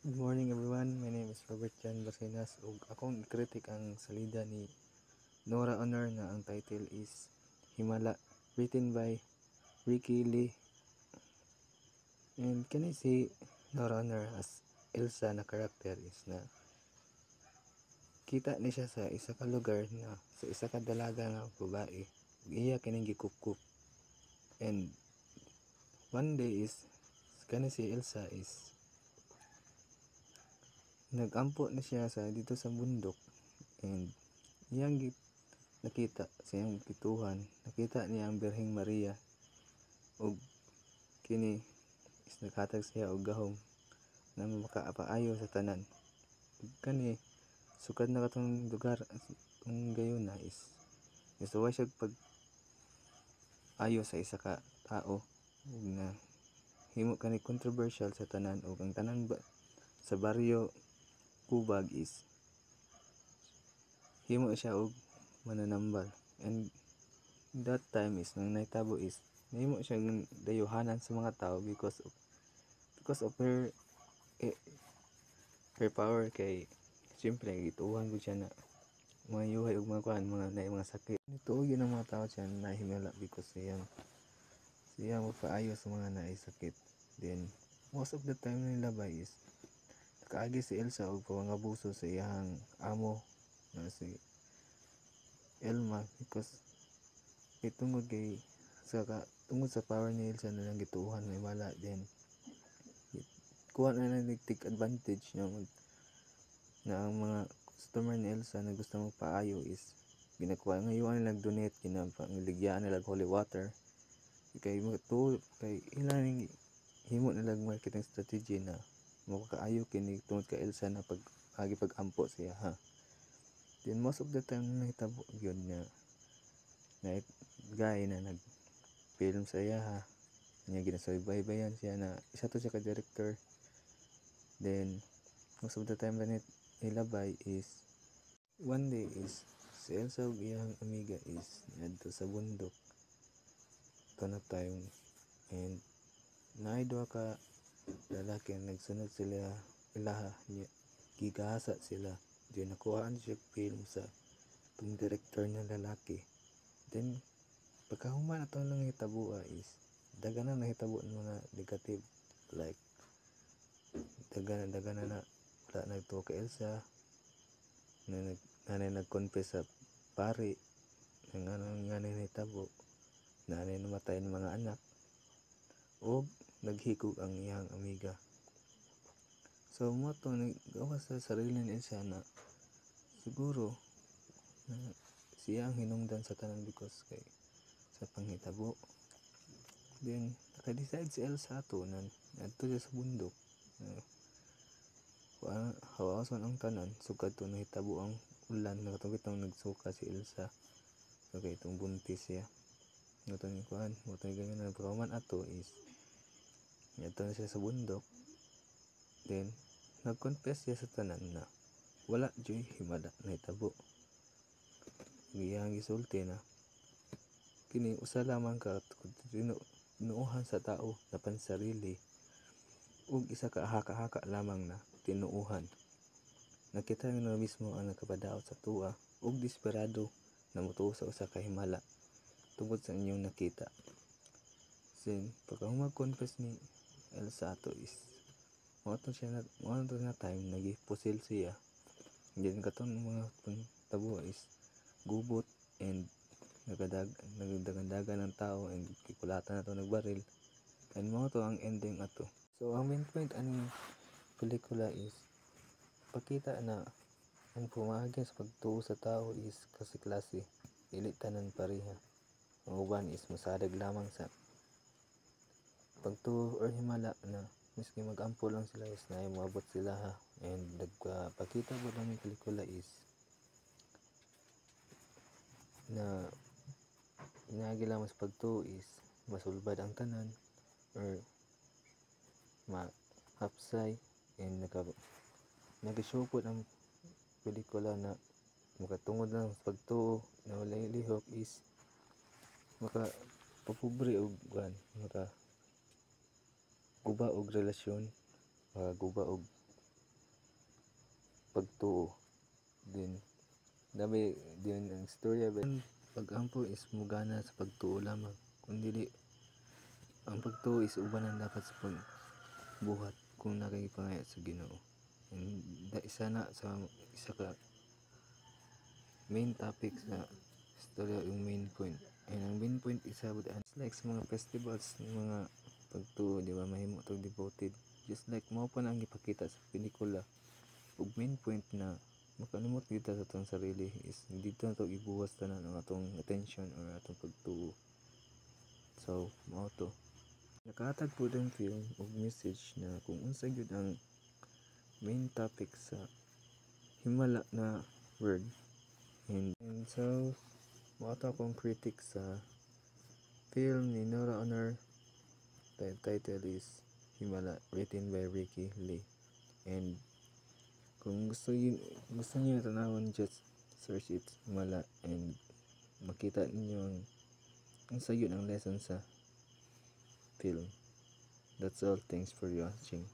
Good morning everyone, my name is Robert Jan Basinas ug akong i-critic ang salida ni Nora Honor na ang title is Himala, written by Ricky Lee. And kani si Nora Honor as Elsa na karakter is na kita ni siya sa isa ka lugar na sa isa ka dalaga nga babae ug iya kining gikukup. And one day is kani si Elsa is nagampo na siya sa dito sa bundok, and iyang nakita sa iyang kituhan, nakita niya ang Birheng Maria ug kini is naghatag siya og gahom na makapaayo sa tanan. Ug kani sukad na katong lugar ang gayon na is nasuway siya pag ayo sa isa ka tao ug na himo kani controversial sa tanan ug ang tanan sa baryo Kubag is himo siya og mananambal. And that time is nang nahitabo is nahimo siya dayuhanan sa mga tao because of her power. Kay siyempre gituhan ko siya na mga yuhay ug mga kuan mga mga sakit nituog yun ang mga tao siya na himala because siya magpaayo sa mga naay sakit. Then most of the time nila ba is nakaagi si Elsa og pangabuso sa iyang amo na si Elma because tungod sa power ni Elsa na lang gituhan may wala. Then kuha na lang take advantage na ang mga customer ni Elsa na gusto magpaayo is ginakuha ngayon nila donate kinapangligyan nila holy water kay ilang himo nila marketing strategy na makaayo kini tungod ka Elsa na pag-ampo siya ha. Then most of the time nahitabo gyud na guy na nag-film sa iya ha, niya ginasubaybayan siya na isa to siya ka director. Then most of the time ganit ilabay is one day is si Elsa ug iyang amiga is niadto sa bundok kana time, and naay duha ka lalaki nagsunod sila ilaha niya gigahasa sila. Diyan nakuhaan siya film sa itong director na lalaki. Then pagkahuman ato lang hitabua is dagana na hitabo ng mga negative, like dagana na wala nagtuo kay Elsa na nag-confess sa pari ng nga hitabo na namatay ng mga anak o naghikog ang iyang amiga. So mo to nagawas sa sarili ni Elsa na siguro siya ang hinungdan sa tanan because kay sa panghitabo. Then naka-decide si Elsa ato na adto siya sa bundok hawason ang tanan sugad to nahitabo ang ulan na katong bitong nagsuka si Elsa so kay itong buntis siya natong kuan motong ganyan na pagkaman ato is adto na siya sa bundok. Then nag-confess siya sa tanan na wala joy himala nahitabo. Iyang gisulti na kini usa lamang ka tinuuhan sa tao na pansarili ug isa ka haka-haka lamang na tinuuhan. Nakita na mismo ang nakapadaot sa tuwa ug desperado na motuo sa usa ka himala tungod sa inyong nakita. Sin pagka-confess ni Elsa ato is mo to na time nagipusil siya. Diyan katon mga tabo is gubot and nagdagan ng tao and kikulatan na to nagbaril, and mo to ang ending ato. So ang main point aning pelikula is pakita na ang pumagi sa pagtuo sa tao is klase-klase, dili tanan pareha. Ang uban is masadag lamang sa pagtuo or himala na miski mag-ampo lang sila is na moabot sila ha. And nagpakita po ng pelikula is na inagi lamang sa pagtuo is masulbad ang tanan or mahapsay, and nag-show po ang pelikula na makatungod lang sa pagtuo na walay lihok is makapapobre og maka guba og relasyon, guba og pagtuo. Then dami din ang istorya ba pag-ampo is mugana sa pagtuo lamang, kundi ang pagtuo is uban ang dapat sa pagbuhat kung nakikipangaya sa Ginoo. And isa na sa isa ka main topic sa istorya yung main point. And ang main point isa like sa mga festivals ng mga pagtuo, di ba, mahimo to devoted, just like mao pa nang ipakita sa pelikula. Ug main point na makalimot kita sa atong sarili is dito na to ibuwas tanan ang atong attention or atong pagtuo. So mao to, nakahatag po ang film og message na kung unsa gyud ang main topic sa himala na word. And so mao to akong critic sa film ni Nora Honor. The title is Himala, written by Ricky Lee. And kung gusto niyo tanawon, just search it, Himala, and makita ninyo ang sayo ng lesson sa film. That's all. Thanks for watching.